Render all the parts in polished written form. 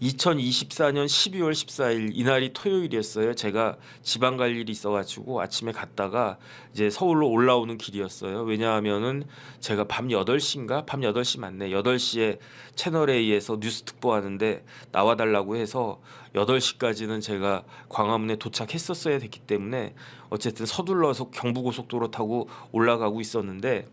2024년 12월 14일 이날이 토요일이었어요. 제가 지방 갈 일이 있어가지고 아침에 갔다가 이제 서울로 올라오는 길이었어요. 왜냐하면은 제가 밤 8시인가? 밤 8시 맞네. 8시에 채널 A에서 뉴스 특보하는데 나와달라고 해서 8시까지는 제가 광화문에 도착했었어야 됐기 때문에 어쨌든 서둘러서 경부고속도로 타고 올라가고 있었는데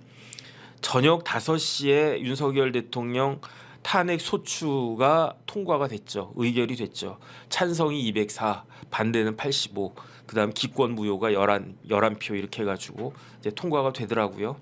저녁 5시에 윤석열 대통령 탄핵 소추가 통과가 됐죠. 의결이 됐죠. 찬성이 204, 반대는 85. 그다음 기권 무효가 11표 이렇게 해가지고 이제 통과가 되더라고요.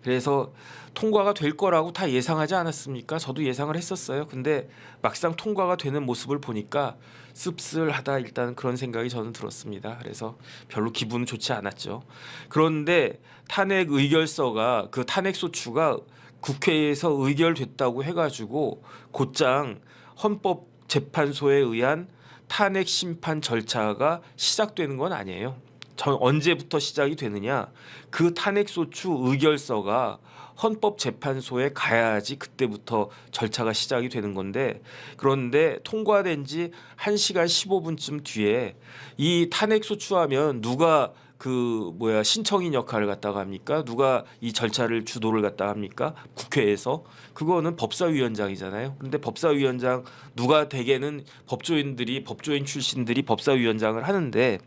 그래서 통과가 될 거라고 다 예상하지 않았습니까? 저도 예상을 했었어요. 근데 막상 통과가 되는 모습을 보니까 씁쓸하다 일단 그런 생각이 저는 들었습니다. 그래서 별로 기분은 좋지 않았죠. 그런데 탄핵 의결서가 그 탄핵 소추가 국회에서 의결됐다고 해가지고 곧장 헌법재판소에 의한 탄핵 심판 절차가 시작되는 건 아니에요. 언제부터 시작이 되느냐? 그 탄핵소추 의결서가 헌법재판소에 가야지 그때부터 절차가 시작이 되는 건데 그런데 통과된 지 1시간 15분쯤 뒤에 이 탄핵소추하면 누가 신청인 역할을 갖다가 합니까? 누가 이 절차를 주도를 갖다가 합니까? 국회에서. 그거는 법사위원장이잖아요. 근데 법사위원장 누가 대개는 법조인 출신들이 법사위원장을 하는데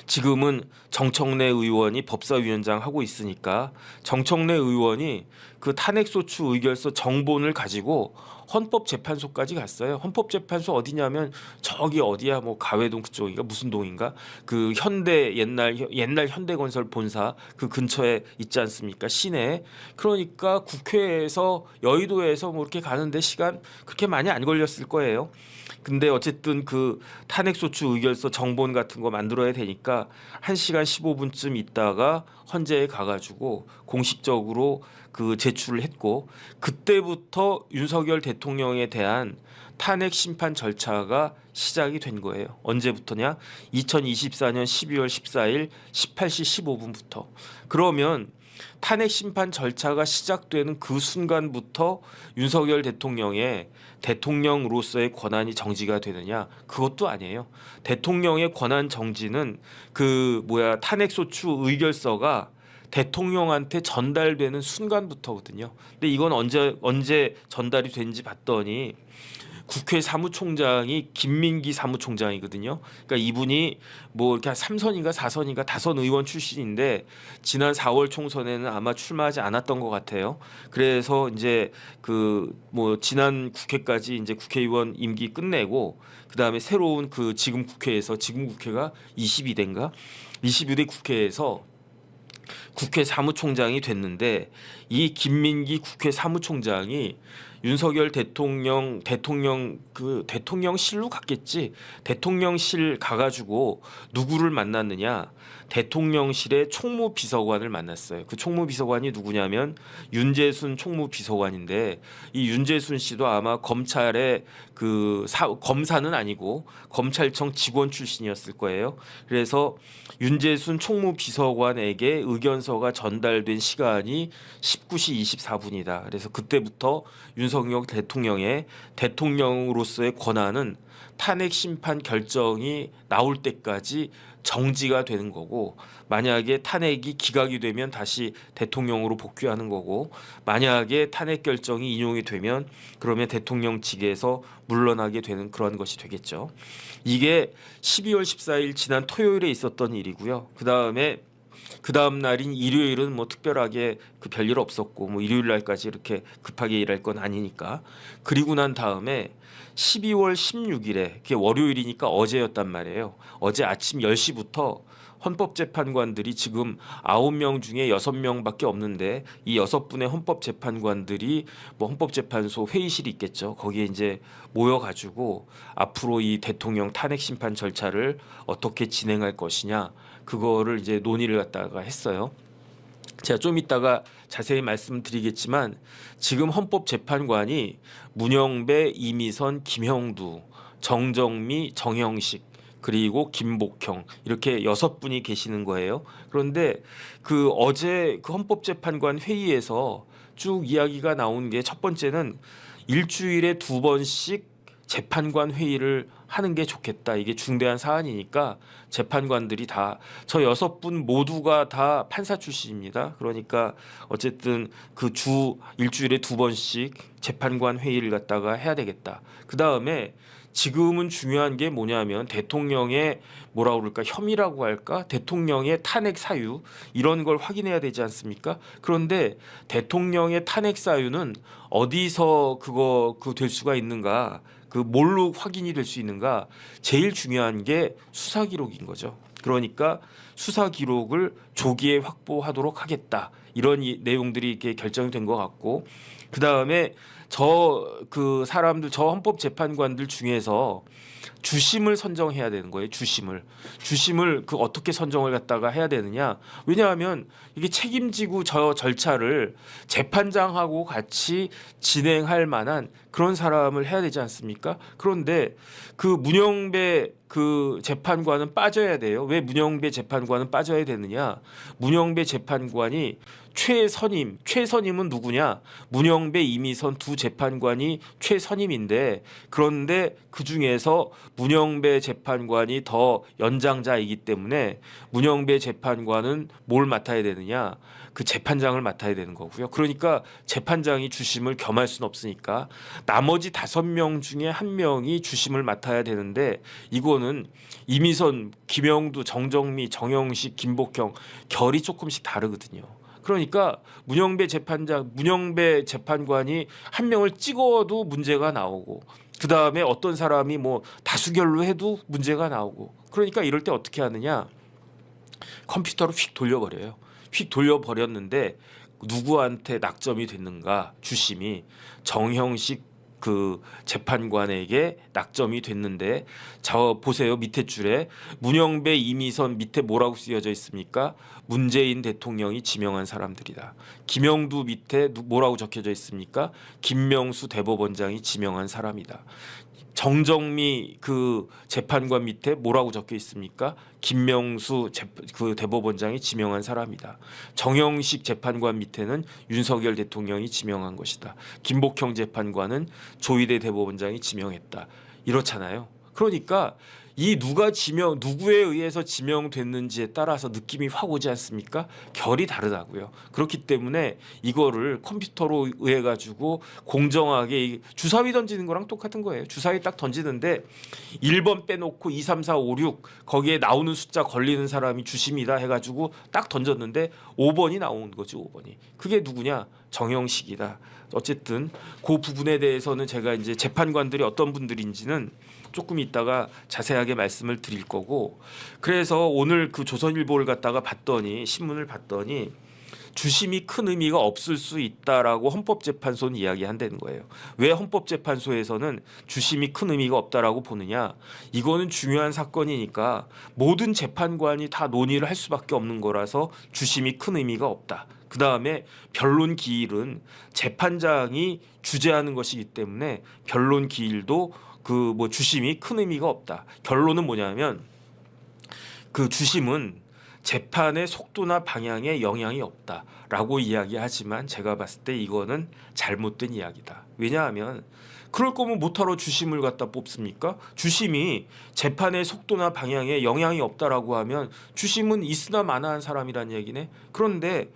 지금은 정청래 의원이 법사위원장 하고 있으니까 정청래 의원이 그 탄핵소추 의결서 정본을 가지고 헌법재판소까지 갔어요. 헌법재판소 어디냐면 저기 어디야 뭐 가회동 그쪽인가 무슨 동인가 그 현대 옛날 현대건설 본사 그 근처에 있지 않습니까 시내. 그러니까 국회에서 여의도에서 뭐 이렇게 가는데 시간 그렇게 많이 안 걸렸을 거예요. 근데 어쨌든 그 탄핵소추 의결서 정본 같은 거 만들어야 되니까 1시간 15분쯤 있다가 헌재에 가가지고 공식적으로 그 제출을 했고 그때부터 윤석열 대통령에 대한 탄핵 심판 절차가 시작이 된 거예요. 언제부터냐? 2024년 12월 14일 18시 15분부터. 그러면 탄핵 심판 절차가 시작되는 그 순간부터 윤석열 대통령의 대통령으로서의 권한이 정지가 되느냐? 그것도 아니에요. 대통령의 권한 정지는 탄핵소추 의결서가 대통령한테 전달되는 순간부터거든요. 근데 이건 언제 전달이 된지 봤더니 국회 사무총장이 김민기 사무총장이거든요. 그러니까 이분이 뭐 이렇게 3선인가 4선인가 5선 의원 출신인데 지난 4월 총선에는 아마 출마하지 않았던 것 같아요. 그래서 이제 지난 국회까지 이제 국회의원 임기 끝내고 그다음에 새로운 지금 국회가 22대인가 22대 국회에서 국회 사무총장이 됐는데 이 김민기 국회 사무총장이 윤석열 대통령실로 갔겠지. 대통령실 가가지고 누구를 만났느냐? 대통령실의 총무비서관을 만났어요. 그 총무비서관이 누구냐면 윤재순 총무비서관인데 이 윤재순 씨도 아마 검찰의 검사는 아니고 검찰청 직원 출신이었을 거예요. 그래서 윤재순 총무비서관에게 의견서가 전달된 시간이 19시 24분이다. 그래서 그때부터 윤석열 대통령의 대통령으로서의 권한은 탄핵 심판 결정이 나올 때까지 정지가 되는 거고 만약에 탄핵이 기각이 되면 다시 대통령으로 복귀하는 거고 만약에 탄핵 결정이 인용이 되면 그러면 대통령 직에서 물러나게 되는 그런 것이 되겠죠. 이게 12월 14일 지난 토요일에 있었던 일이고요. 그 다음 날인 일요일은 뭐 특별하게 별일 없었고 뭐 일요일 날까지 이렇게 급하게 일할 건 아니니까. 그리고 난 다음에 12월 16일에 그게 월요일이니까 어제였단 말이에요. 어제 아침 10시부터 헌법재판관들이 지금 9명 중에 6명밖에 없는데 이 6분의 헌법재판관들이 뭐 헌법재판소 회의실이 있겠죠. 거기에 이제 모여가지고 앞으로 이 대통령 탄핵 심판 절차를 어떻게 진행할 것이냐 그거를 이제 논의를 갖다가 했어요. 제가 좀 이따가 자세히 말씀드리겠지만 지금 헌법재판관이 문영배, 이미선, 김형두, 정정미, 정형식 그리고 김복형 이렇게 6분이 계시는 거예요. 그런데 어제 헌법재판관 회의에서 쭉 이야기가 나온 게 첫 번째는 일주일에 2번씩 재판관 회의를 하는 게 좋겠다. 이게 중대한 사안이니까 재판관들이 다 저 6분 모두가 다 판사 출신입니다. 그러니까 어쨌든 그 일주일에 2번씩 재판관 회의를 갖다가 해야 되겠다. 그다음에 지금은 중요한 게 뭐냐면 대통령의 뭐라 그럴까 혐의라고 할까 대통령의 탄핵 사유 이런 걸 확인해야 되지 않습니까? 그런데 대통령의 탄핵 사유는 어디서 그거 될 수가 있는가? 그 뭘로 확인이 될 수 있는가? 제일 중요한 게 수사 기록인 거죠. 그러니까 수사 기록을 조기에 확보하도록 하겠다. 이런 내용들이 이렇게 결정이 된 것 같고 그 다음에 저 헌법재판관들 중에서 주심을 선정해야 되는 거예요. 주심을 그 어떻게 선정을 갖다가 해야 되느냐? 왜냐하면 이게 책임지고 저 절차를 재판장하고 같이 진행할 만한 그런 사람을 해야 되지 않습니까? 그런데 그 문영배 그 재판관은 빠져야 돼요. 왜 문영배 재판관은 빠져야 되느냐? 문영배 재판관이 최선임은 누구냐? 문영배, 이미선 두 재판관이 최선임인데 그런데 그 중에서 문영배 재판관이 더 연장자이기 때문에 문영배 재판관은 뭘 맡아야 되느냐? 그 재판장을 맡아야 되는 거고요. 그러니까 재판장이 주심을 겸할 수는 없으니까 나머지 5명 중에 1명이 주심을 맡아야 되는데 이거는 이미선, 김영두, 정정미, 정영식, 김복형 결이 조금씩 다르거든요. 그러니까 문영배 재판관이 1명을 찍어도 문제가 나오고 그 다음에 어떤 사람이 뭐 다수결로 해도 문제가 나오고 그러니까 이럴 때 어떻게 하느냐 컴퓨터로 휙 돌려버려요. 휙 돌려버렸는데 누구한테 낙점이 됐는가 주심이 정형식 그 재판관에게 낙점이 됐는데 저 보세요 밑에 줄에 문영배 이미선 밑에 뭐라고 쓰여져 있습니까? 문재인 대통령이 지명한 사람들이다. 김영두 밑에 뭐라고 적혀져 있습니까? 김명수 대법원장이 지명한 사람이다. 정정미 그 재판관 밑에 뭐라고 적혀 있습니까? 김명수 그 대법원장이 지명한 사람이다. 정영식 재판관 밑에는 윤석열 대통령이 지명한 것이다. 김복형 재판관은 조희대 대법원장이 지명했다. 이렇잖아요. 그러니까 이 누구에 의해서 지명됐는지에 따라서 느낌이 확 오지 않습니까? 결이 다르다고요. 그렇기 때문에 이거를 컴퓨터로 의해 가지고 공정하게 주사위 던지는 거랑 똑같은 거예요. 주사위 딱 던지는데 1번 빼놓고 2, 3, 4, 5, 6 거기에 나오는 숫자 걸리는 사람이 주심이다 해가지고 딱 던졌는데 5번이 나온 거지 5번이. 그게 누구냐? 정형식이다. 어쨌든 그 부분에 대해서는 제가 이제 재판관들이 어떤 분들인지는 조금 있다가 자세하게 말씀을 드릴 거고 그래서 오늘 그 조선일보를 갖다가 봤더니 신문을 봤더니 주심이 큰 의미가 없을 수 있다라고 헌법재판소는 이야기한다는 거예요. 왜 헌법재판소에서는 주심이 큰 의미가 없다라고 보느냐? 이거는 중요한 사건이니까 모든 재판관이 다 논의를 할 수밖에 없는 거라서 주심이 큰 의미가 없다. 그 다음에 변론 기일은 재판장이 주재하는 것이기 때문에 변론 기일도 그 뭐 주심이 큰 의미가 없다. 결론은 뭐냐면 그 주심은 재판의 속도나 방향에 영향이 없다라고 이야기하지만 제가 봤을 때 이거는 잘못된 이야기다. 왜냐하면 그럴 거면 뭐하러 주심을 갖다 뽑습니까? 주심이 재판의 속도나 방향에 영향이 없다라고 하면 주심은 있으나 마나한 사람이란 얘기네. 그런데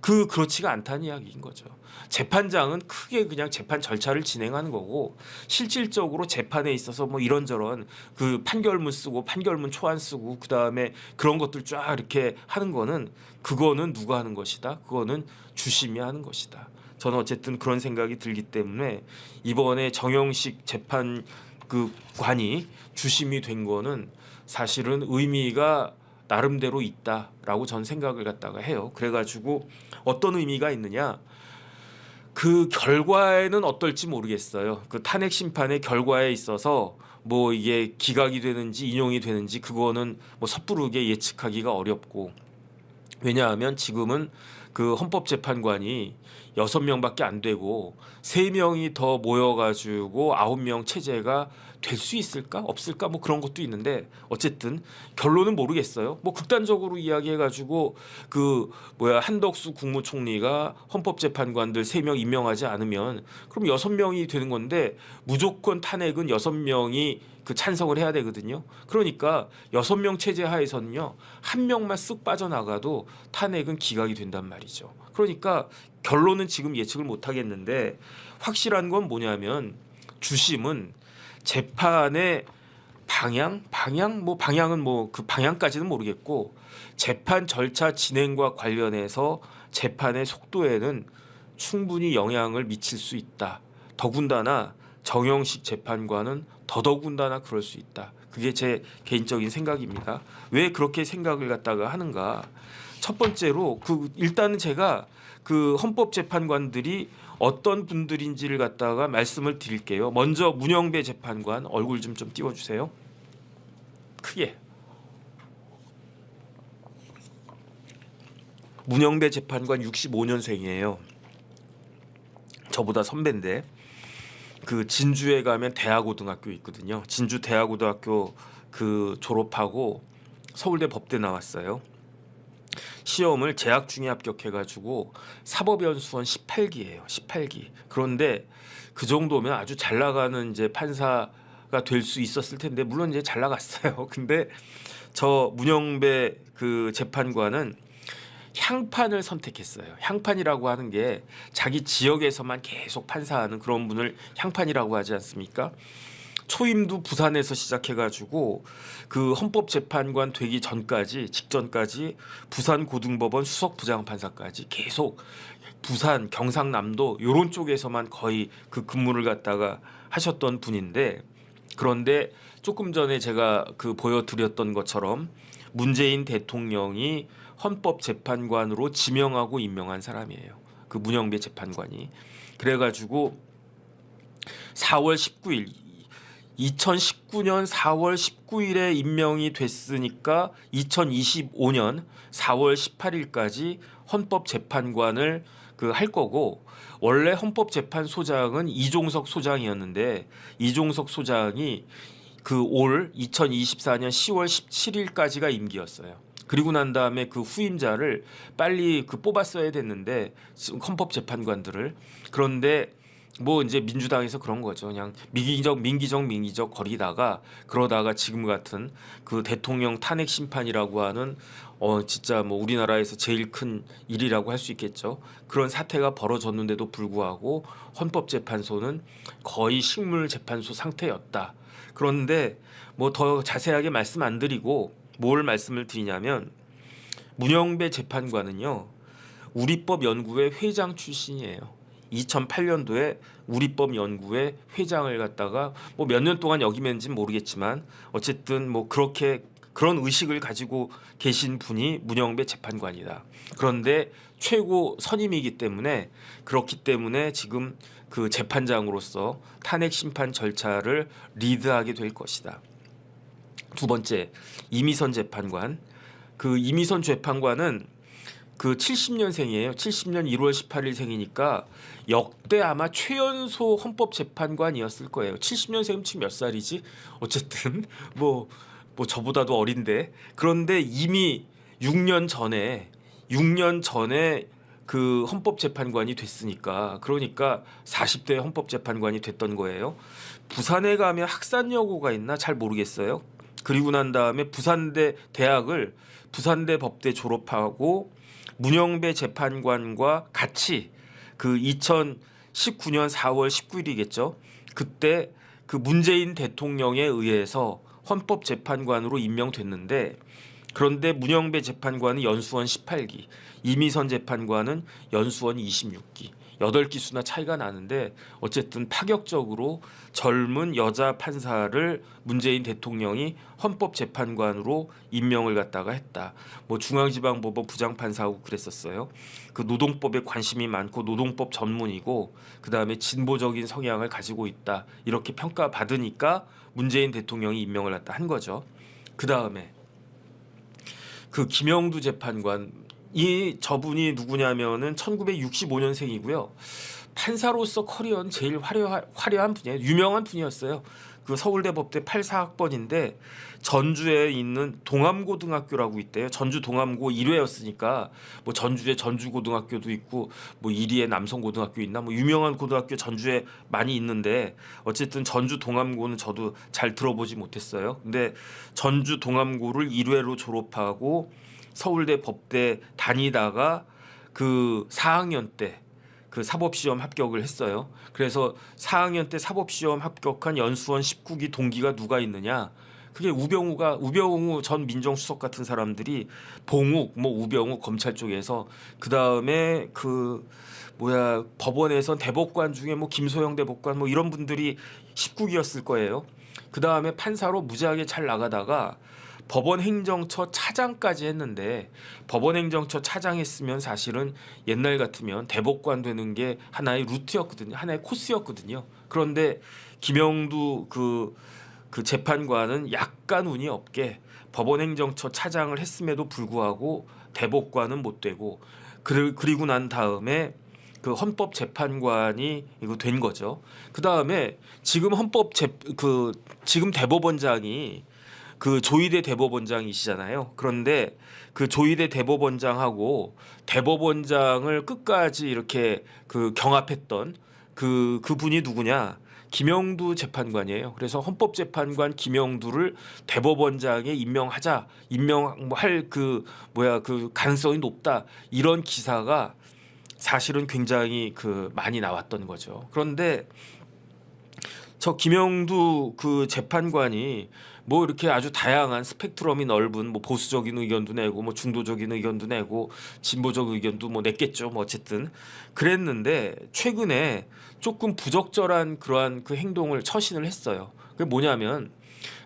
그렇지가 않다는 이야기인 거죠. 재판장은 크게 그냥 재판 절차를 진행하는 거고 실질적으로 재판에 있어서 뭐 이런저런 그 판결문 쓰고 판결문 초안 쓰고 그 다음에 그런 것들 쫙 이렇게 하는 거는 그거는 누가 하는 것이다? 그거는 주심이 하는 것이다. 저는 어쨌든 그런 생각이 들기 때문에 이번에 정영식 재판 그 관이 주심이 된 거는 사실은 의미가 나름대로 있다라고 전 생각을 갖다가 해요. 그래가지고 어떤 의미가 있느냐? 그 결과에는 어떨지 모르겠어요. 그 탄핵 심판의 결과에 있어서 뭐 이게 기각이 되는지 인용이 되는지 그거는 뭐 섣부르게 예측하기가 어렵고 왜냐하면 지금은 그 헌법재판관이 6명밖에 안 되고 3명이 더 모여가지고 9명 체제가 될 수 있을까 없을까 뭐 그런 것도 있는데 어쨌든 결론은 모르겠어요. 뭐 극단적으로 이야기해가지고 그 뭐야 한덕수 국무총리가 헌법재판관들 3명 임명하지 않으면 그럼 6명이 되는 건데 무조건 탄핵은 6명이 그 찬성을 해야 되거든요. 그러니까 6명 체제 하에서는요 한 명만 쓱 빠져나가도 탄핵은 기각이 된단 말이죠. 그러니까 결론은 지금 예측을 못 하겠는데 확실한 건 뭐냐면 주심은 재판의 방향은 뭐 그 방향까지는 모르겠고 재판 절차 진행과 관련해서 재판의 속도에는 충분히 영향을 미칠 수 있다. 더군다나 정영식 재판관은 더더군다나 그럴 수 있다. 그게 제 개인적인 생각입니다. 왜 그렇게 생각을 갖다가 하는가? 첫 번째로 일단은 제가 그 헌법재판관들이 어떤 분들인지를 갖다가 말씀을 드릴게요. 먼저 문영배 재판관 얼굴 좀 띄워주세요. 크게. 문영배 재판관 65년생이에요. 저보다 선배인데 그 진주에 가면 대하고등학교 있거든요. 진주 대하고등학교 그 졸업하고 서울대 법대 나왔어요. 시험을 재학 중에 합격해가지고 사법연수원 18기예요. 18기. 그런데 그 정도면 아주 잘 나가는 이제 판사가 될 수 있었을 텐데 물론 이제 잘 나갔어요. 근데 저 문영배 그 재판관은 향판을 선택했어요. 향판이라고 하는 게 자기 지역에서만 계속 판사하는 그런 분을 향판이라고 하지 않습니까? 초임도 부산에서 시작해가지고 그 헌법재판관 되기 전까지 직전까지 부산고등법원 수석부장판사까지 계속 부산 경상남도 요런 쪽에서만 거의 그 근무를 갖다가 하셨던 분인데 그런데 조금 전에 제가 그 보여드렸던 것처럼 문재인 대통령이 헌법재판관으로 지명하고 임명한 사람이에요. 그 문영배 재판관이. 그래가지고 4월 19일 2019년 4월 19일에 임명이 됐으니까 2025년 4월 18일까지 헌법재판관을 그 할 거고 원래 헌법재판소장은 이종석 소장이었는데 이종석 소장이 그 올 2024년 10월 17일까지가 임기였어요. 그리고 난 다음에 그 후임자를 빨리 그 뽑았어야 됐는데 헌법재판관들을 그런데 뭐 이제 민주당에서 그런 거죠. 그냥 민기적 거리다가 그러다가 지금 같은 그 대통령 탄핵 심판이라고 하는 진짜 뭐 우리나라에서 제일 큰 일이라고 할 수 있겠죠. 그런 사태가 벌어졌는데도 불구하고 헌법재판소는 거의 식물재판소 상태였다. 그런데 뭐 더 자세하게 말씀 안 드리고 뭘 말씀을 드리냐면 문영배 재판관은요. 우리법연구회 회장 출신이에요. 2008년도에 우리법연구회 회장을 갖다가 뭐 몇 년 동안 역임했는지는 모르겠지만 어쨌든 뭐 그렇게 그런 의식을 가지고 계신 분이 문영배 재판관이다. 그런데 최고 선임이기 때문에 그렇기 때문에 지금 그 재판장으로서 탄핵 심판 절차를 리드하게 될 것이다. 두 번째 이미선 재판관. 그 이미선 재판관은 그 70년생이에요. 70년 1월 18일 생이니까 역대 아마 최연소 헌법재판관이었을 거예요. 70년생이면 지금 몇 살이지? 어쨌든 뭐 저보다도 어린데 그런데 이미 6년 전에 그 헌법재판관이 됐으니까 그러니까 40대 헌법재판관이 됐던 거예요. 부산에 가면 학산여고가 있나 잘 모르겠어요. 그리고 난 다음에 부산대 법대 졸업하고 문영배 재판관과 같이 그 2019년 4월 19일이겠죠. 그때 그 문재인 대통령에 의해서 헌법재판관으로 임명됐는데 그런데 문영배 재판관은 연수원 18기, 이미선 재판관은 연수원 26기. 8기수나 차이가 나는데 어쨌든 파격적으로 젊은 여자 판사를 문재인 대통령이 헌법재판관으로 임명을 갖다가 했다. 뭐 중앙지방법원 부장판사하고 그랬었어요. 그 노동법에 관심이 많고 노동법 전문이고 그다음에 진보적인 성향을 가지고 있다. 이렇게 평가받으니까 문재인 대통령이 임명을 갖다 한 거죠. 그다음에 그 김영두 재판관이 이 저분이 누구냐면은 1965년생이고요. 판사로서 커리어는 제일 화려한 분이에요. 유명한 분이었어요. 그 서울대 법대 84학번인데 전주에 있는 동암고등학교라고 있대요. 전주 동암고 1회였으니까 뭐 전주에 전주고등학교도 있고 뭐 1위에 남성고등학교 있나 뭐 유명한 고등학교 전주에 많이 있는데 어쨌든 전주 동암고는 저도 잘 들어보지 못했어요. 근데 전주 동암고를 1회로 졸업하고 서울대 법대 다니다가 그 4학년 때 그 사법시험 합격을 했어요. 그래서 4학년 때 사법시험 합격한 연수원 19기 동기가 누가 있느냐? 그게 우병우 전 민정수석 같은 사람들이 봉욱 뭐 우병우 검찰 쪽에서 그 다음에 그 뭐야 법원에서 대법관 중에 뭐 김소영 대법관 뭐 이런 분들이 19기였을 거예요. 그 다음에 판사로 무지하게 잘 나가다가 법원 행정처 차장까지 했는데 법원 행정처 차장 했으면 사실은 옛날 같으면 대법관 되는 게 하나의 루트였거든요. 하나의 코스였거든요. 그런데 김영두 그 재판관은 약간 운이 없게 법원 행정처 차장을 했음에도 불구하고 대법관은 못 되고 그리고 난 다음에 그 헌법재판관이 이거 된 거죠. 그 다음에 지금 지금 대법원장이 그 조희대 대법원장이시잖아요. 그런데 그 조희대 대법원장하고 대법원장을 끝까지 이렇게 그 경합했던 그분이 누구냐? 김영두 재판관이에요. 그래서 헌법재판관 김영두를 대법원장에 임명할 그 가능성이 높다. 이런 기사가 사실은 굉장히 그 많이 나왔던 거죠. 그런데 저 김영두 그 재판관이 뭐 이렇게 아주 다양한 스펙트럼이 넓은 뭐 보수적인 의견도 내고 뭐 중도적인 의견도 내고 진보적 의견도 뭐 냈겠죠. 뭐 어쨌든 그랬는데 최근에 조금 부적절한 그러한 그 행동을 처신을 했어요. 그게 뭐냐면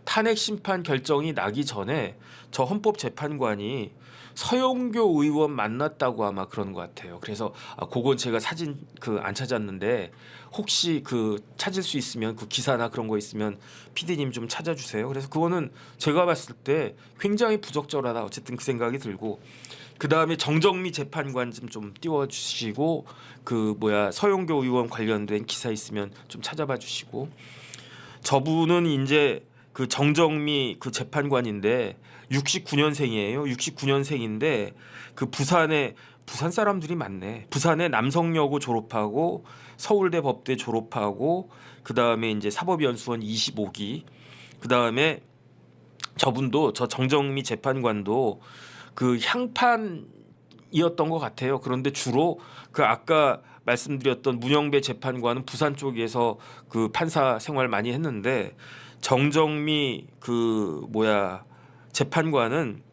탄핵 심판 결정이 나기 전에 저 헌법재판관이 서영교 의원 만났다고 아마 그런 것 같아요. 그래서 그건 제가 사진 안 찾았는데 혹시 찾을 수 있으면 그 기사나 그런 거 있으면 PD님 좀 찾아주세요. 그래서 그거는 제가 봤을 때 굉장히 부적절하다. 어쨌든 그 생각이 들고 그 다음에 정정미 재판관 좀 띄워주시고 서영교 의원 관련된 기사 있으면 좀 찾아봐 주시고 저분은 이제 그 정정미 그 재판관인데 69년생이에요. 69년생인데 그 부산 사람들이 많네. 부산에 남성여고 졸업하고 서울대 법대 졸업하고 그 다음에 이제 사법연수원 25기 그 다음에 저분도 저 정정미 재판관도 그 향판이었던 것 같아요. 그런데 주로 그 아까 말씀드렸던 문영배 재판관은 부산 쪽에서 그 판사 생활 많이 했는데 정정미 재판관은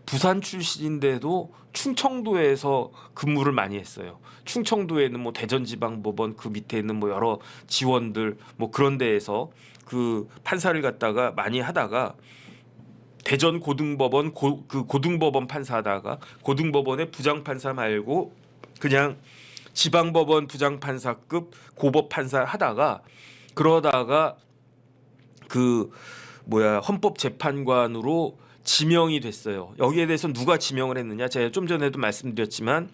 부산 출신인데도 충청도에서 근무를 많이 했어요. 충청도에는 뭐 대전지방법원 그 밑에 있는 뭐 여러 지원들 뭐 그런 데에서 그 판사를 갖다가 많이 하다가 대전 고등법원 고등법원 판사하다가 고등법원의 부장판사 말고 그냥 지방법원 부장판사급 고법 판사 하다가 그러다가 헌법재판관으로 지명이 됐어요. 여기에 대해서 누가 지명을 했느냐? 제가 좀 전에도 말씀드렸지만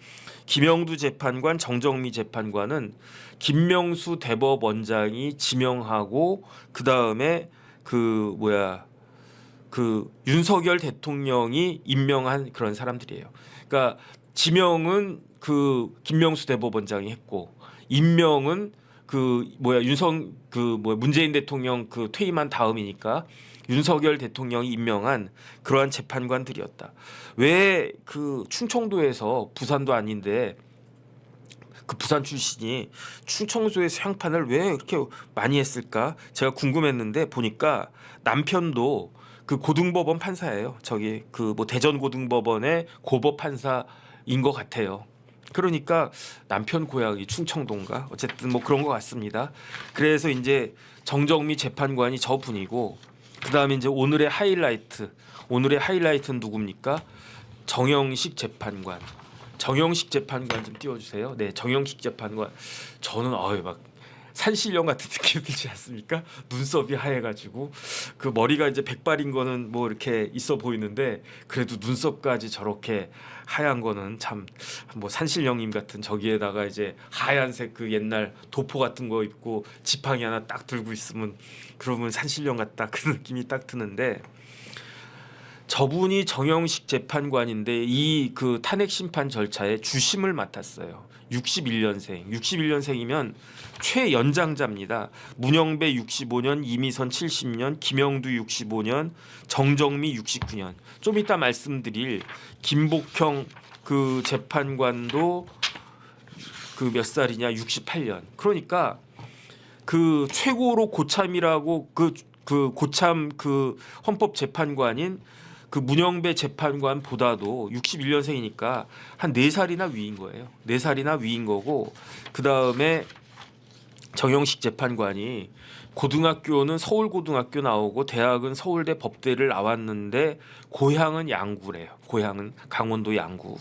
김영두 재판관, 정정미 재판관은 김명수 대법원장이 지명하고 그 다음에 윤석열 대통령이 임명한 그런 사람들이에요. 그러니까 지명은 김명수 대법원장이 했고 임명은 문재인 대통령 퇴임한 다음이니까 윤석열 대통령이 임명한 그러한 재판관들이었다. 왜 충청도에서 부산도 아닌데 그 부산 출신이 충청도에서 향판을 왜 그렇게 많이 했을까? 제가 궁금했는데 보니까 남편도 그 고등법원 판사예요. 저기 대전 고등법원의 고법 판사인 것 같아요. 그러니까 남편 고향이 충청도인가? 어쨌든 뭐 그런 것 같습니다. 그래서 이제 정정미 재판관이 저분이고 그다음에 이제 오늘의 하이라이트는 누굽니까? 정영식 재판관 좀 띄워주세요. 네, 정영식 재판관 저는 산신령 같은 느낌이 들지 않습니까? 눈썹이 하얘가지고 그 머리가 이제 백발인 거는 뭐 이렇게 있어 보이는데 그래도 눈썹까지 저렇게 하얀 거는 참 뭐 산신령님 같은 저기에다가 이제 하얀색 그 옛날 도포 같은 거 입고 지팡이 하나 딱 들고 있으면 그러면 산신령 같다 그 느낌이 딱 드는데 저분이 정영식 재판관인데 이 그 탄핵 심판 절차에 주심을 맡았어요. 61년생. 61년생이면 최연장자입니다. 문영배 65년, 이미선 70년, 김영두 65년, 정정미 69년. 좀 이따 말씀드릴 김복형 그 재판관도 그 몇 살이냐? 68년. 그러니까 그 최고로 고참이라고 그 고참 그 헌법 재판관인 그 문영배 재판관보다도 61년생이니까 한 4살이나 위인 거예요. 4살이나 위인 거고 그다음에 정영식 재판관이 고등학교는 서울고등학교 나오고 대학은 서울대 법대를 나왔는데 고향은 양구래요. 고향은 강원도 양구.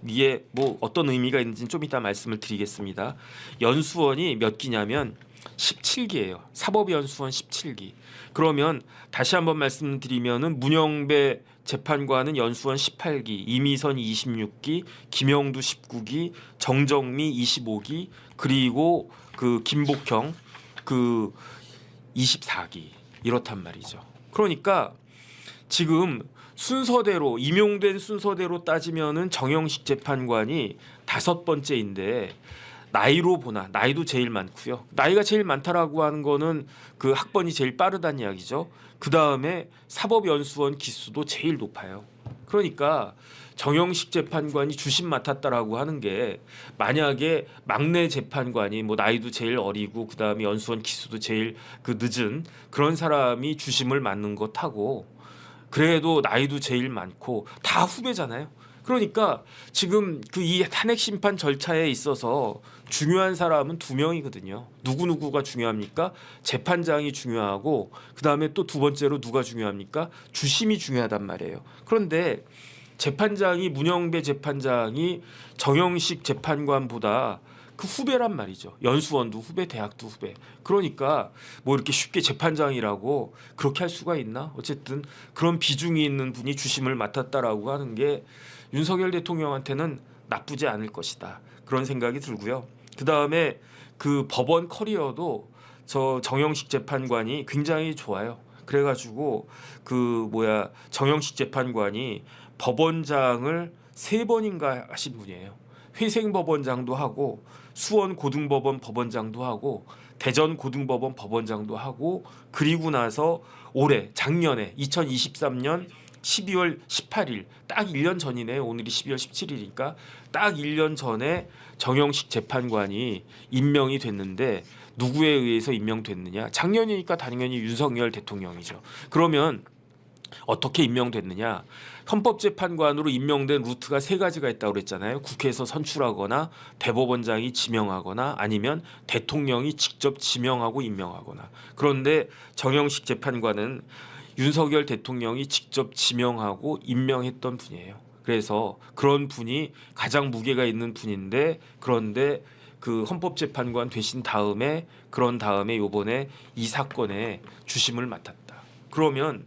이게 뭐 어떤 의미가 있는지는 좀 이따 말씀을 드리겠습니다. 연수원이 몇 기냐면 17기예요. 사법연수원 17기. 그러면 다시 한번 말씀드리면은 문영배 재판관은 연수원 18기, 이미선 26기, 김영두 19기, 정정미 25기, 그리고 그 김복형 그 24기 이렇단 말이죠. 그러니까 지금 순서대로 임용된 순서대로 따지면은 정영식 재판관이 5번째인데 나이로 보나 나이도 제일 많고요. 나이가 제일 많다라고 하는 거는 그 학번이 제일 빠르다는 이야기죠. 그 다음에 사법연수원 기수도 제일 높아요. 그러니까 정영식 재판관이 주심 맡았다라고 하는 게 만약에 막내 재판관이 뭐 나이도 제일 어리고 그 다음에 연수원 기수도 제일 그 늦은 그런 사람이 주심을 맡는 것하고 그래도 나이도 제일 많고 다 후배잖아요. 그러니까 지금 그 이 탄핵 심판 절차에 있어서 중요한 사람은 2명이거든요. 누구누구가 중요합니까? 재판장이 중요하고 그다음에 또 두 번째로 누가 중요합니까? 주심이 중요하단 말이에요. 그런데 재판장이 문영배 재판장이 정영식 재판관보다 그 후배란 말이죠. 연수원도 후배, 대학도 후배. 그러니까 뭐 이렇게 쉽게 재판장이라고 그렇게 할 수가 있나? 어쨌든 그런 비중이 있는 분이 주심을 맡았다라고 하는 게 윤석열 대통령한테는 나쁘지 않을 것이다. 그런 생각이 들고요. 그다음에 그 법원 커리어도 저 정영식 재판관이 굉장히 좋아요. 그래가지고 그 정영식 재판관이 법원장을 3번인가 하신 분이에요. 회생법원장도 하고 수원 고등법원 법원장도 하고 대전 고등법원 법원장도 하고 그리고 나서 올해 작년에 2023년 12월 18일 딱 1년 전이네요. 오늘이 12월 17일이니까 딱 1년 전에 정영식 재판관이 임명이 됐는데 누구에 의해서 임명됐느냐? 작년이니까 당연히 윤석열 대통령이죠. 그러면 어떻게 임명됐느냐? 헌법재판관으로 임명된 루트가 3가지가 있다고 그랬잖아요. 국회에서 선출하거나 대법원장이 지명하거나 아니면 대통령이 직접 지명하고 임명하거나. 그런데 정영식 재판관은 윤석열 대통령이 직접 지명하고 임명했던 분이에요. 그래서 그런 분이 가장 무게가 있는 분인데 그런데 그 헌법재판관 되신 다음에 요번에 이 사건에 주심을 맡았다. 그러면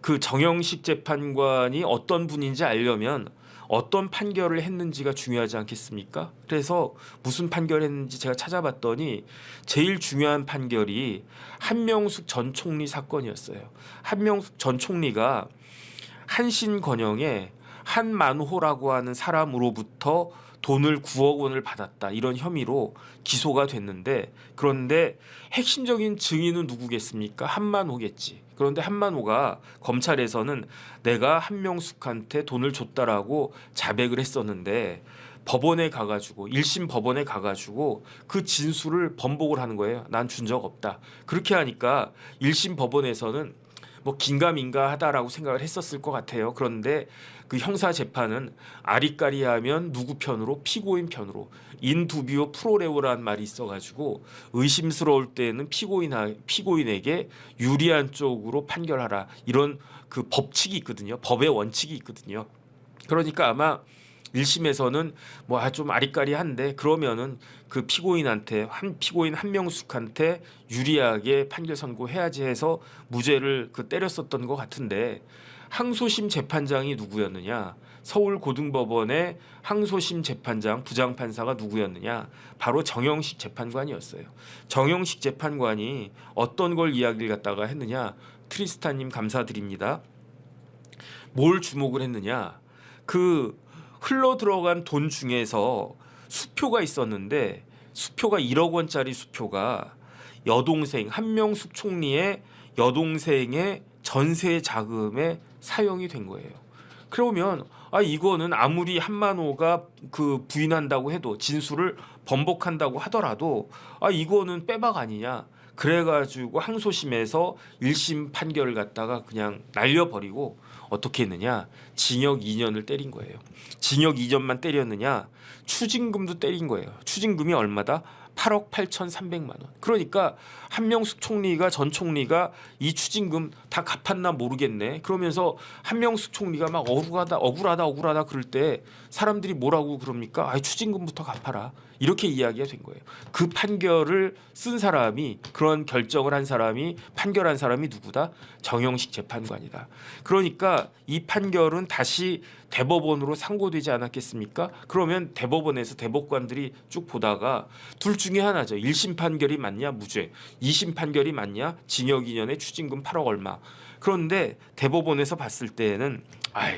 그 정영식 재판관이 어떤 분인지 알려면 어떤 판결을 했는지가 중요하지 않겠습니까? 그래서 무슨 판결을 했는지 제가 찾아봤더니 제일 중요한 판결이 한명숙 전 총리 사건이었어요. 한명숙 전 총리가 한신건영에 한만호라고 하는 사람으로부터 돈을 9억 원을 받았다. 이런 혐의로 기소가 됐는데 그런데 핵심적인 증인은 누구겠습니까? 한만호겠지. 그런데 한만호가 검찰에서는 내가 한명숙한테 돈을 줬다라고 자백을 했었는데 법원에 가가지고 1심 법원에 가가지고 그 진술을 번복을 하는 거예요. 난 준 적 없다. 그렇게 하니까 1심 법원에서는 뭐 긴가민가하다라고 생각을 했었을 것 같아요. 그런데 그 형사 재판은 아리까리하면 누구 편으로 피고인 편으로 인두비오 프로레오라는 말이 있어가지고 의심스러울 때는 피고인에게 유리한 쪽으로 판결하라 이런 그 법칙이 있거든요. 법의 원칙이 있거든요. 그러니까 아마 1심에서는 뭐 좀 아리까리한데 그러면은 그 피고인한테 피고인 한명숙한테 유리하게 판결 선고해야지 해서 무죄를 때렸었던 것 같은데 항소심 재판장이 누구였느냐? 서울고등법원의 항소심 재판장 부장판사가 누구였느냐? 바로 정영식 재판관이었어요. 정영식 재판관이 어떤 걸 이야기를 갖다가 했느냐? 트리스타님 감사드립니다. 뭘 주목을 했느냐? 그 흘러 들어간 돈 중에서 수표가 있었는데 수표가 1억 원짜리 수표가 여동생 한명숙 총리의 여동생의 전세 자금에 사용이 된 거예요. 그러면 이거는 아무리 한만호가 부인한다고 해도 진술을 번복한다고 하더라도 이거는 빼박 아니냐. 그래가지고 항소심에서 1심 판결을 갖다가 그냥 날려버리고 어떻게 했느냐. 징역 2년을 때린 거예요. 징역 2년만 때렸느냐. 추징금도 때린 거예요. 추징금이 얼마다? 8억 8,300만 원. 그러니까 한명숙 총리가 전 총리가 이 추징금 다 갚았나 모르겠네. 그러면서 한명숙 총리가 막 억울하다 그럴 때 사람들이 뭐라고 그럽니까? 추징금부터 갚아라. 이렇게 이야기가 된 거예요. 그 판결을 쓴 사람이 그런 결정을 한 사람이 판결한 사람이 누구다? 정영식 재판관이다. 그러니까 이 판결은 다시 대법원으로 상고되지 않았겠습니까? 그러면 대법원에서 대법관들이 쭉 보다가 둘 중에 하나죠. 1심 판결이 맞냐 무죄, 2심 판결이 맞냐 징역 2년에 추징금 8억 얼마. 그런데 대법원에서 봤을 때에는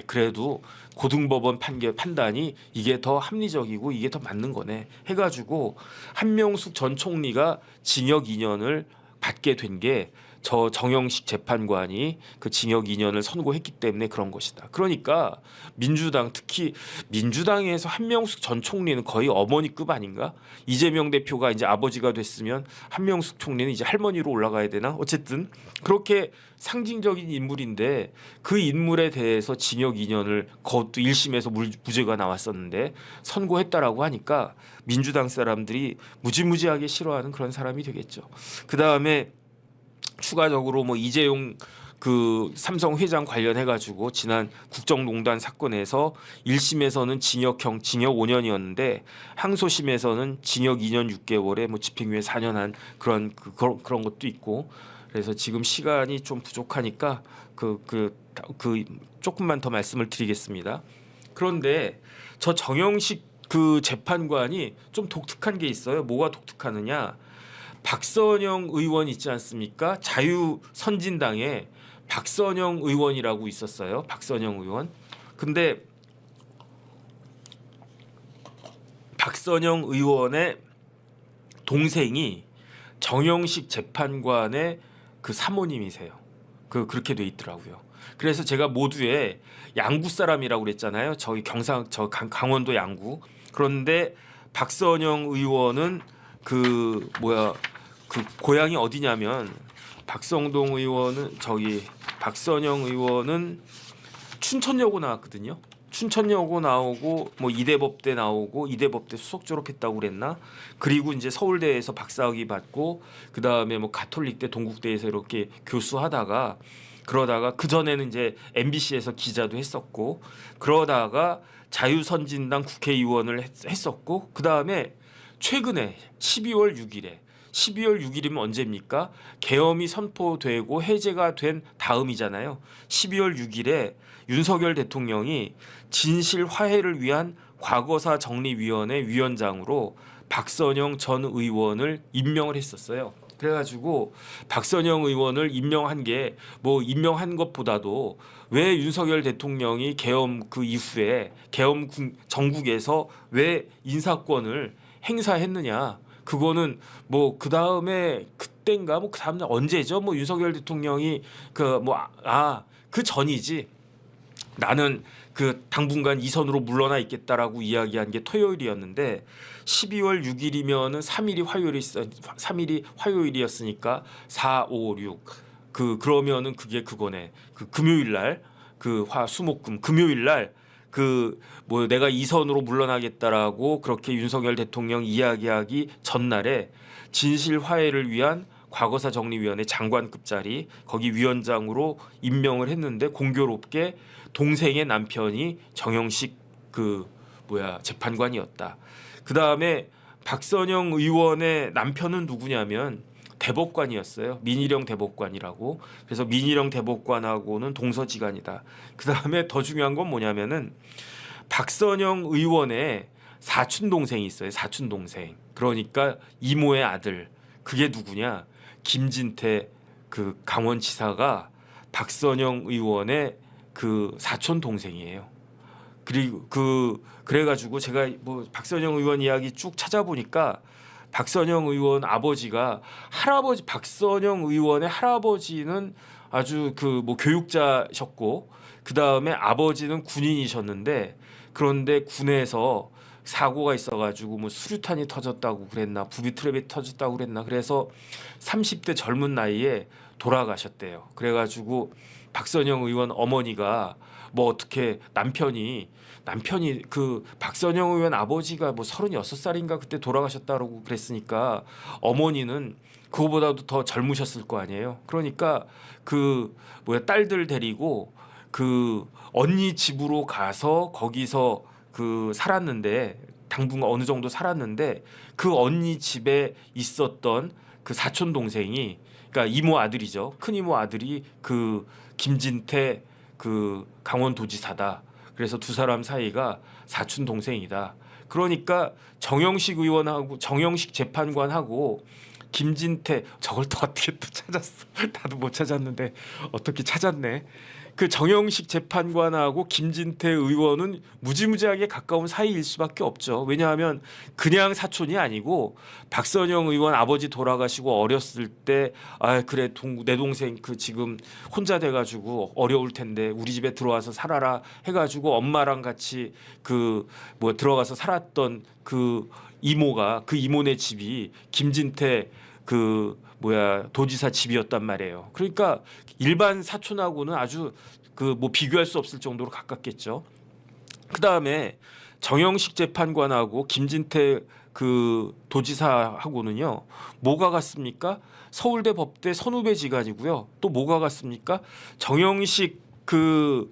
그래도 고등법원 판단이 이게 더 합리적이고 이게 더 맞는 거네 해가지고 한명숙 전 총리가 징역 2년을 받게 된 게 저 정영식 재판관이 그 징역 2년을 선고했기 때문에 그런 것이다. 그러니까 민주당 특히 민주당에서 한명숙 전 총리는 거의 어머니급 아닌가? 이재명 대표가 이제 아버지가 됐으면 한명숙 총리는 이제 할머니로 올라가야 되나? 어쨌든 그렇게 상징적인 인물인데 그 인물에 대해서 징역 2년을 그것도 1심에서 무죄가 나왔었는데 선고했다라고 하니까 민주당 사람들이 무지무지하게 싫어하는 그런 사람이 되겠죠. 그 다음에 추가적으로 이재용 삼성 회장 관련해 가지고 지난 국정농단 사건에서 1심에서는 징역 5년이었는데 항소심에서는 징역 2년 6개월에 집행유예 4년 한 그런 것도 있고 그래서 지금 시간이 좀 부족하니까 조금만 더 말씀을 드리겠습니다. 그런데 저 정영식 재판관이 좀 독특한 게 있어요. 뭐가 독특하느냐? 박선영 의원 있지 않습니까? 자유선진당에 박선영 의원이라고 있었어요. 박선영 의원. 근데 박선영 의원의 동생이 정영식 재판관의 사모님이세요. 그렇게 돼 있더라고요. 그래서 제가 모두의 양구 사람이라고 그랬잖아요. 저희 강원도 양구. 그런데 박선영 의원은 고향이 어디냐면 박선영 의원은 춘천여고 나왔거든요. 춘천여고 나오고 이대법대 나오고 이대법대 수석 졸업했다고 그랬나? 그리고 이제 서울대에서 박사학위 받고 그 다음에 가톨릭대 동국대에서 이렇게 교수하다가 그러다가 그 전에는 이제 MBC에서 기자도 했었고 그러다가 자유선진당 국회의원을 했었고 그 다음에 최근에 12월 6일이면 언제입니까? 계엄이 선포되고 해제가 된 다음이잖아요. 12월 6일에 윤석열 대통령이 진실 화해를 위한 과거사 정리위원회 위원장으로 박선영 전 의원을 임명을 했었어요. 그래가지고 박선영 의원을 임명한 게 임명한 것보다도 왜 윤석열 대통령이 계엄 이후에 계엄 정국에서 왜 인사권을 행사했느냐? 그거는 그 다음에 그때인가 그 다음날 언제죠? 윤석열 대통령이 그 전이지. 나는 당분간 이선으로 물러나 있겠다라고 이야기한 게 토요일이었는데 12월 6일이면은 3일이 화요일이었으니까 4, 5, 6 그러면은 그거네. 금요일 날 화수목금 금요일 날 내가 이선으로 물러나겠다라고 그렇게 윤석열 대통령 이야기하기 전날에 진실 화해를 위한 과거사 정리위원회 장관급 자리 거기 위원장으로 임명을 했는데 공교롭게 동생의 남편이 정영식 재판관이었다. 그 다음에 박선영 의원의 남편은 누구냐면 대법관이었어요. 민희령 대법관이라고. 그래서 민희령 대법관하고는 동서지간이다. 그 다음에 더 중요한 건 뭐냐면은 박선영 의원의 사촌 동생이 있어요. 사촌 동생. 그러니까 이모의 아들. 그게 누구냐? 김진태 그 강원지사가 박선영 의원의 그 사촌 동생이에요. 그리고 그래가지고 제가 뭐 박선영 의원 이야기 쭉 찾아보니까 박선영 의원 아버지가 박선영 의원의 할아버지는 아주 그 뭐 교육자셨고 그 다음에 아버지는 군인이셨는데 그런데 군에서 사고가 있어가지고 뭐 수류탄이 터졌다고 그랬나 부비 트랩이 터졌다고 그랬나 그래서 30대 젊은 나이에 돌아가셨대요. 그래가지고 박선영 의원 어머니가 뭐 어떻게 남편이 그 박선영 의원 아버지가 뭐 36살인가 그때 돌아가셨다고 그랬으니까 어머니는 그거보다도 더 젊으셨을 거 아니에요. 그러니까 딸들 데리고 그 언니 집으로 가서 거기서 그 살았는데 당분간 어느 정도 살았는데 그 언니 집에 있었던 그 사촌 동생이 그러니까 이모 아들이죠. 큰 이모 아들이 그 김진태 그 강원도지사다. 그래서 두 사람 사이가 사촌 동생이다. 그러니까 정영식 의원하고 정영식 재판관하고 김진태 저걸 또 어떻게 또 찾았어? 나도 못 찾았는데 어떻게 찾았네. 그 정영식 재판관하고 김진태 의원은 무지무지하게 가까운 사이일 수밖에 없죠. 왜냐하면 그냥 사촌이 아니고 박선영 의원 아버지 돌아가시고 어렸을 때 그래 내 동생 그 지금 혼자 돼가지고 어려울 텐데 우리 집에 들어와서 살아라 해가지고 엄마랑 같이 들어가서 살았던 그 이모가 그 이모네 집이 김진태 도지사 집이었단 말이에요. 그러니까 일반 사촌하고는 아주 비교할 수 없을 정도로 가깝겠죠. 그 다음에 정영식 재판관하고 김진태 그 도지사하고는요 뭐가 같습니까? 서울대 법대 선후배지간이고요. 또 뭐가 같습니까? 정영식 그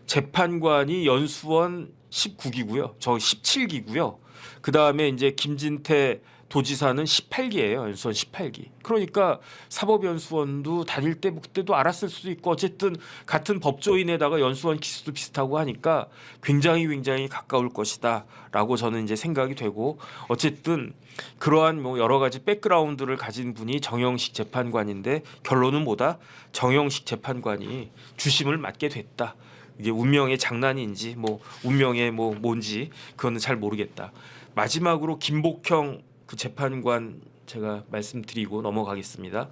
재판관이 연수원 19기고요. 저 17기고요. 그 다음에 이제 김진태 도지사는 18기예요. 연수원 18기. 그러니까 사법연수원도 다닐 때 그때도 알았을 수도 있고 어쨌든 같은 법조인에다가 연수원 기수도 비슷하고 하니까 굉장히 가까울 것이다라고 저는 이제 생각이 되고 어쨌든 그러한 뭐 여러 가지 백그라운드를 가진 분이 정영식 재판관인데 결론은 뭐다? 정영식 재판관이 주심을 맡게 됐다. 이게 운명의 장난인지 뭐 운명의 뭐 뭔지 그거는 잘 모르겠다. 마지막으로 김복형 그 재판관 제가 말씀드리고 넘어가겠습니다.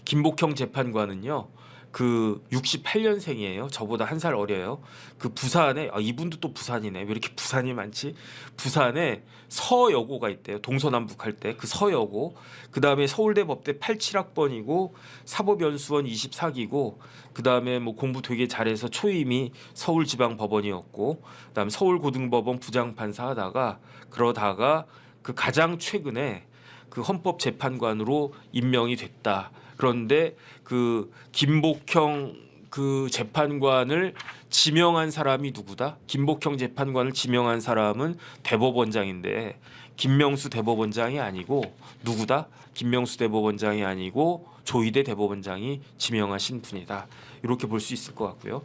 김복형 재판관은요. 그 68년생이에요. 저보다 한 살 어려요. 그 부산에 이분도 또 부산이네. 왜 이렇게 부산이 많지? 부산에 서여고가 있대요. 동서남북 할 때 그 서여고. 그다음에 서울대 법대 87학번이고 사법연수원 24기고 그다음에 뭐 공부 되게 잘해서 초임이 서울지방법원이었고 그다음에 서울고등법원 부장판사 하다가 그러다가 그 가장 최근에 그 헌법재판관으로 임명이 됐다. 그런데 그 김복형 그 재판관을 지명한 사람이 누구다? 김복형 재판관을 지명한 사람은 대법원장인데 김명수 대법원장이 아니고 누구다? 김명수 대법원장이 아니고 조희대 대법원장이 지명하신 분이다. 이렇게 볼 수 있을 것 같고요.